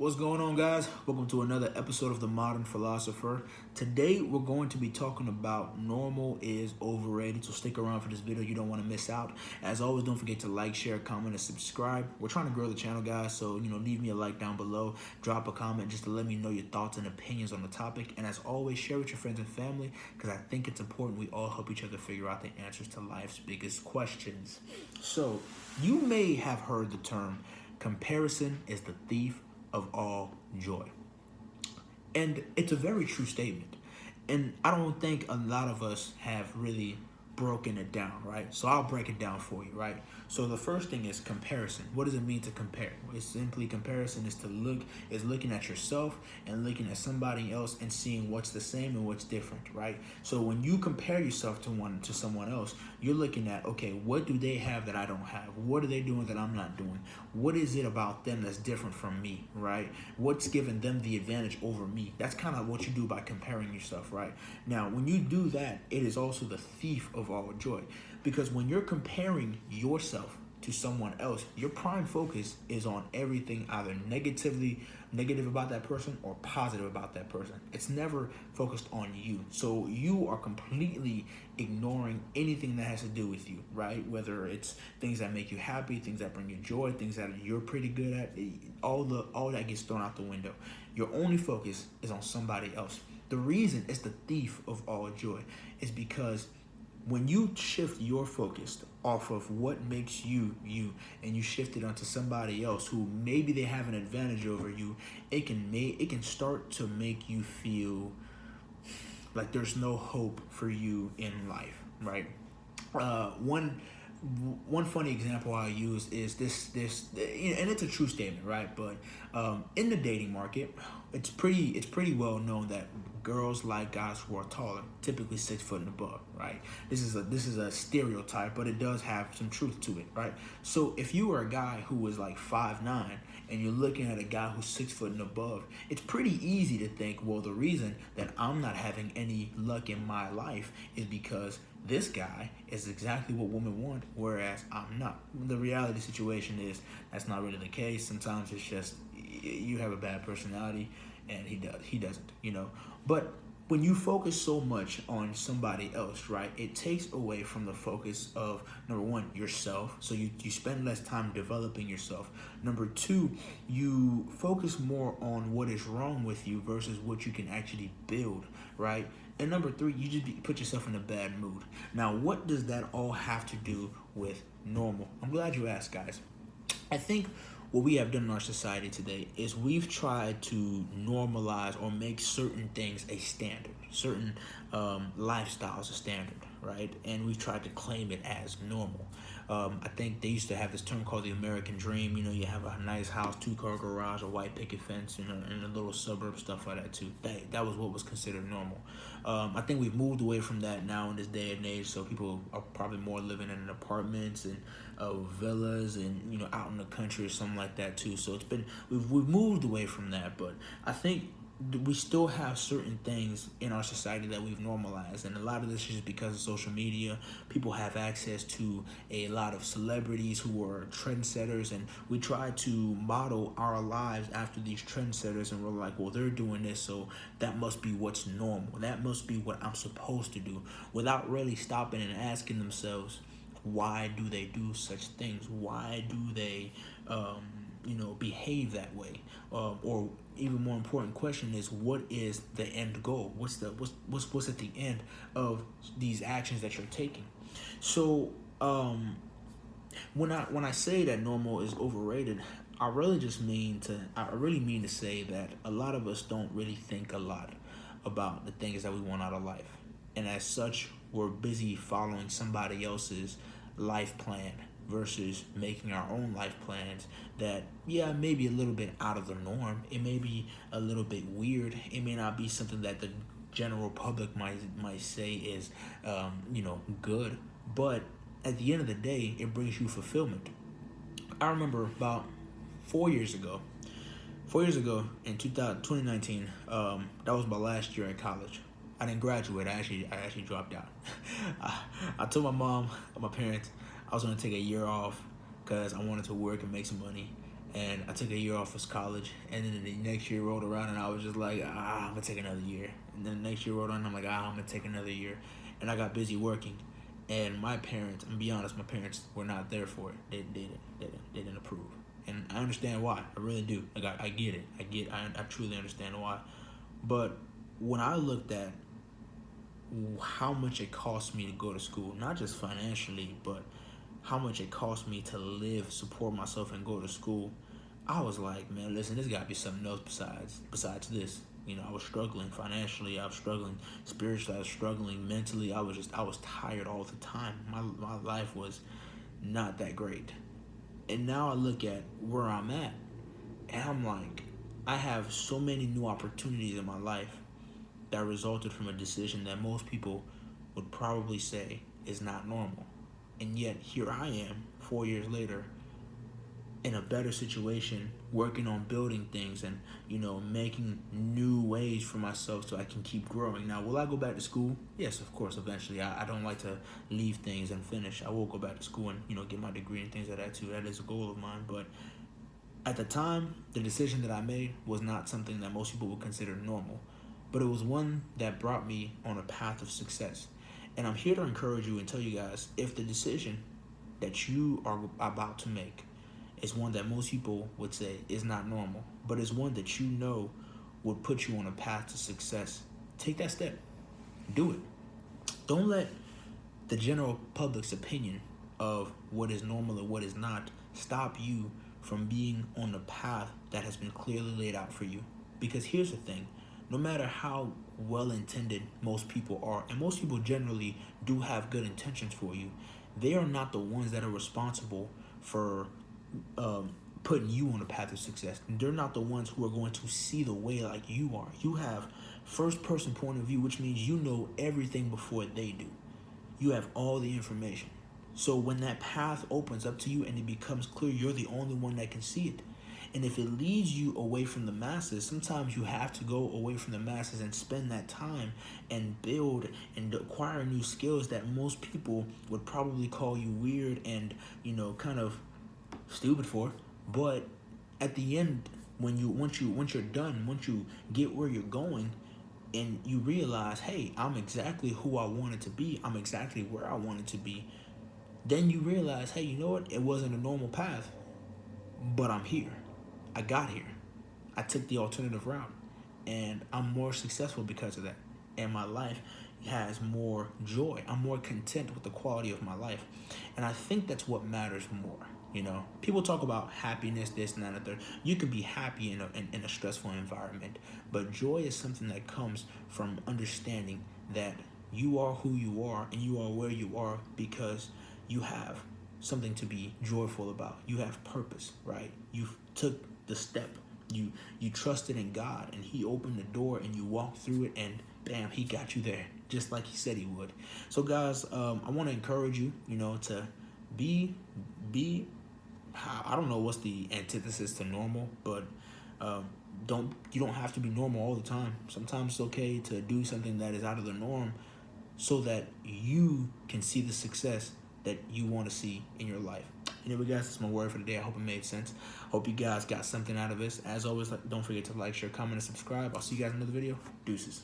What's going on, guys? Welcome to another episode of The Modern Philosopher. Today, we're going to be talking about normal is overrated. So stick around for this video. You don't want to miss out. As always, don't forget to like, share, comment, and subscribe. We're trying to grow the channel, guys. So, leave me a like down below. Drop a comment just to let me know your thoughts and opinions on the topic. And as always, share with your friends and family because I think it's important we all help each other figure out the answers to life's biggest questions. So, you may have heard the term comparison is the thief of all joy. And it's a very true statement. And I don't think a lot of us have really broken it down, right? So I'll break it down for you, right? So the first thing is comparison. What does it mean to compare? It's simply comparison is looking at yourself and looking at somebody else and seeing what's the same and what's different, right? So when you compare yourself to someone else, you're looking at, okay, what do they have that I don't have? What are they doing that I'm not doing? What is it about them that's different from me, right? What's giving them the advantage over me? That's kind of what you do by comparing yourself, right? Now, when you do that, it is also the thief of all joy. Because when you're comparing yourself to someone else, your prime focus is on everything either negative about that person or positive about that person. It's never focused on you. So you are completely ignoring anything that has to do with you, right? Whether it's things that make you happy, things that bring you joy, things that you're pretty good at, all that gets thrown out the window. Your only focus is on somebody else. The reason it's the thief of all joy is because when you shift your focus off of what makes you you and you shift it onto somebody else who maybe they have an advantage over you, it can start to make you feel like there's no hope for you in life, right? One funny example I use is this, and it's a true statement, right? But in the dating market, it's pretty well known that girls like guys who are taller, typically 6 foot and above, right? This is a stereotype, but it does have some truth to it, right? So if you are a guy who is like 5'9" and you're looking at a guy who's 6 foot and above, it's pretty easy to think, well, the reason that I'm not having any luck in my life is because this guy is exactly what women want, whereas I'm not. The reality situation is that's not really the case. Sometimes it's just you have a bad personality and he doesn't, But when you focus so much on somebody else, right, it takes away from the focus of, number one, yourself. So you spend less time developing yourself. Number two, you focus more on what is wrong with you versus what you can actually build, right? And number three, you just put yourself in a bad mood. Now, what does that all have to do with normal? I'm glad you asked, guys. I think what we have done in our society today is we've tried to normalize or make certain things a standard, certain lifestyles a standard, right? And we've tried to claim it as normal. I think they used to have this term called the American dream. You have a nice house, 2-car garage, a white picket fence, and a little suburb, stuff like that too. That was what was considered normal. I think we've moved away from that now in this day and age. So people are probably more living in apartments and villas and out in the country or something like that too. So we've moved away from that. But I think we still have certain things in our society that we've normalized, and a lot of this is just because of social media. People have access to a lot of celebrities who are trendsetters, and we try to model our lives after these trendsetters, and we're like, well, they're doing this, so that must be what's normal. That must be what I'm supposed to do, without really stopping and asking themselves, why do they do such things? Why do they behave that way? Or even more important question is, what is the end goal? What's at the end of these actions that you're taking? So when I say that normal is overrated, I really mean to say that a lot of us don't really think a lot about the things that we want out of life, and as such, we're busy following somebody else's life plan versus making our own life plans that, yeah, may be a little bit out of the norm. It may be a little bit weird. It may not be something that the general public might say is, good. But at the end of the day, it brings you fulfillment. I remember about 4 years ago in 2019, that was my last year in college. I didn't graduate. I actually dropped out. I told my parents, I was going to take a year off because I wanted to work and make some money. And I took a year off of college, and then the next year rolled around, and I was just like, I'm gonna take another year. And then the next year rolled around, and I'm like, I'm gonna take another year. And I got busy working. And my parents, I'm be honest, my parents were not there for it. They didn't approve. And I understand why. I really do. Like I get it. I truly understand why. But when I looked at how much it cost me to go to school, not just financially, but how much it cost me to live, support myself, and go to school, I was like, man, listen, there's got to be something else besides this. You know, I was struggling financially, I was struggling spiritually, I was struggling mentally. I was tired all the time. My life was not that great. And now I look at where I'm at, and I'm like, I have so many new opportunities in my life that resulted from a decision that most people would probably say is not normal. And yet here I am 4 years later in a better situation, working on building things and, making new ways for myself so I can keep growing. Now, will I go back to school? Yes, of course, eventually. I don't like to leave things unfinished. I will go back to school and, get my degree and things like that too. That is a goal of mine. But at the time, the decision that I made was not something that most people would consider normal, but it was one that brought me on a path of success. And I'm here to encourage you and tell you guys, if the decision that you are about to make is one that most people would say is not normal, but is one that would put you on a path to success, take that step. Do it. Don't let the general public's opinion of what is normal and what is not stop you from being on the path that has been clearly laid out for you. Because here's the thing, no matter how well-intended most people are, and most people generally do have good intentions for you, they are not the ones that are responsible for putting you on a path of success. They're not the ones who are going to see the way like you are. You have first-person point of view, which means you know everything before they do. You have all the information. So when that path opens up to you and it becomes clear, you're the only one that can see it. And if it leads you away from the masses, sometimes you have to go away from the masses and spend that time and build and acquire new skills that most people would probably call you weird and, kind of stupid for. But at the end, once you're done, once you get where you're going, and you realize, hey, I'm exactly who I wanted to be, I'm exactly where I wanted to be, then you realize, hey, you know what? It wasn't a normal path, but I'm here. I got here. I took the alternative route, and I'm more successful because of that. And my life has more joy. I'm more content with the quality of my life. And I think that's what matters more. People talk about happiness, this and that, and the third. You can be happy in a stressful environment, but joy is something that comes from understanding that you are who you are and you are where you are because you have something to be joyful about. You have purpose, right? You took the step. You trusted in God, and He opened the door, and you walked through it, and bam, He got you there, just like He said He would. So, guys, I want to encourage you, to be. I don't know what's the antithesis to normal, but you don't have to be normal all the time. Sometimes it's okay to do something that is out of the norm, so that you can see the success that you want to see in your life. Anyway, guys, that's my word for the day. I hope it made sense. Hope you guys got something out of this. As always, don't forget to like, share, comment, and subscribe. I'll see you guys in another video. Deuces.